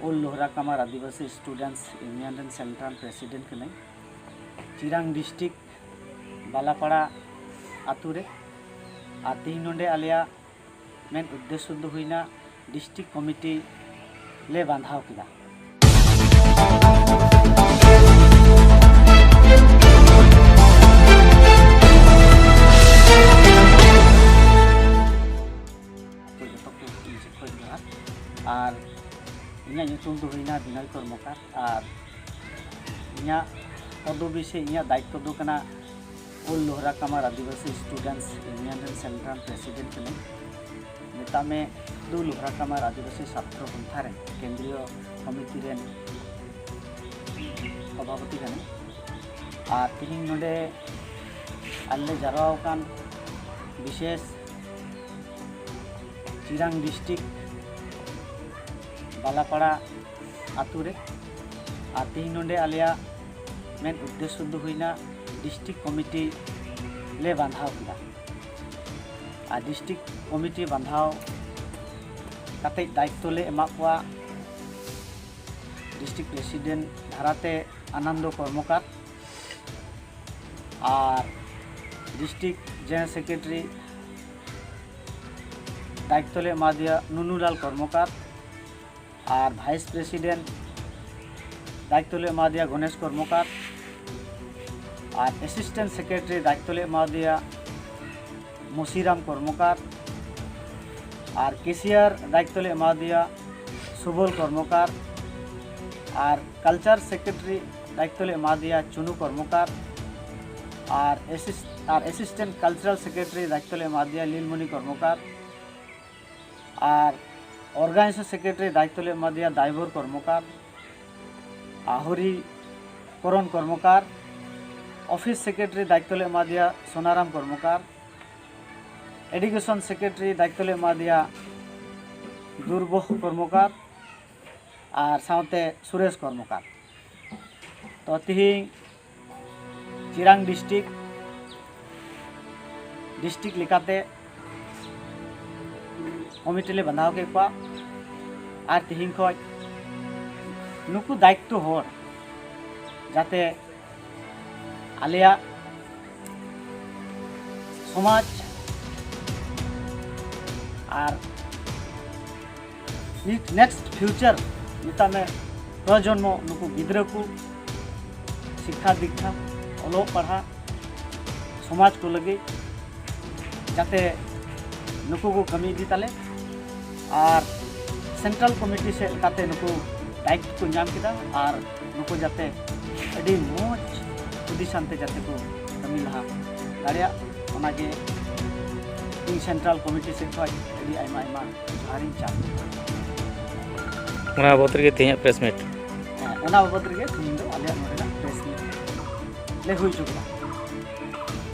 ओल लोहरा कमार आदिवासी students union central president कने Chirang district बालापाड़ा आतु रे तीन नोडे आलिया मेन उद्देश्य दो हुईना डिस्ट्रिक्ट कमिटी ले बांधाव किदा। और इन्या ᱧᱩᱛᱩᱢ ᱫᱚ ᱦᱩᱭᱱᱟ ᱵᱤᱱᱚᱭ ᱠᱚᱨᱢᱚᱠᱟᱨ और इन्या पदवी से इन्या दायित्व दो कना ओल लोहरा कमार आदिवासी स्टूडेंट्स यूनियन सेंट्रल प्रेसिडेंट कने नेता में दो लोहरा कमार आदिवासी छात्र पंथा रे केंद्रीय कमिटी रेन सभापति कने और तीन नोडे आले जारवाव कान विशेष चिरांग डिस्ट्रिक्ट बालापाड़ा आतु रे तीन नोडे आलिया मेन उद्देश्य दो हुईना डिस्ट्रिक्ट कमिटी ले बांधाव किदा। और डिस्ट्रिक्ट कमिटी बांधाव काते दायित्व ले एमा कोआ डिस्ट्रिक्ट प्रेसिडेंट धाराते आनंद कर्मकार और डिस्ट्रिक्ट जनरल सेक्रेटरी दायित्व ले एमा दिया नुनुलाल कर्मकार और भाइस प्रेसिडेंट दायित्व ले एमा दिया गणेश कर्मकार और असिस्टेंट सेक्रेटरी दायित्व ले एमा दिया मोसीराम कर्मकार और केशियर दायित्व ले एमा दिया सुबल कर्मकार और कल्चर सेक्रेटरी दायित्व ले एमा दिया चुनू कर्मकार और असिस्टेंट कल्चरल सेक्रेटरी दायित्व ले एमा दिया लीलमणि कर्मकार और ऑर्गेनाइजेशन सेक्रेटरी दायित्व ले एमा दिया दाइवर कर्मकार आहुरी करण कर्मकार ऑफिस सेक्रेटरी दायित्व ले एमा दिया सोनाराम कर्मकार एडुकेशन सेक्रेटरी दायित्व ले एमा दिया दुर्बह कर्मकार और साथे सुरेश कर्मकार। तो तिहिं चिरांग डिस्ट्रिक्ट लेकाते कमिटी ले बांधाव के कोआ और तिहिं खय नुकु दायित्व होर जाते आलिया समाज और नेक्स्ट फ्यूचर निता में प्रजन्म नुकु गिद्रा को शिक्षा दीक्षा अलोक पढ़ा समाज को लगे जाते नुकु को कमी दी ताले और सेंट्रल कमिटी से काते नुकु दायित्व को नाम किदा और नुकु जाते अड़ी मोज उदिशांते जाते को कमी लहा दाड़िया ओनागे इन सेंट्रल कमिटी से खय अड़ी आयमा आयमा हारिन चाप ओना बाबत रे तेया प्रेस मीट ओना बाबत रे तीन दो आलिया नोडे प्रेस मीट ले हुई चुका।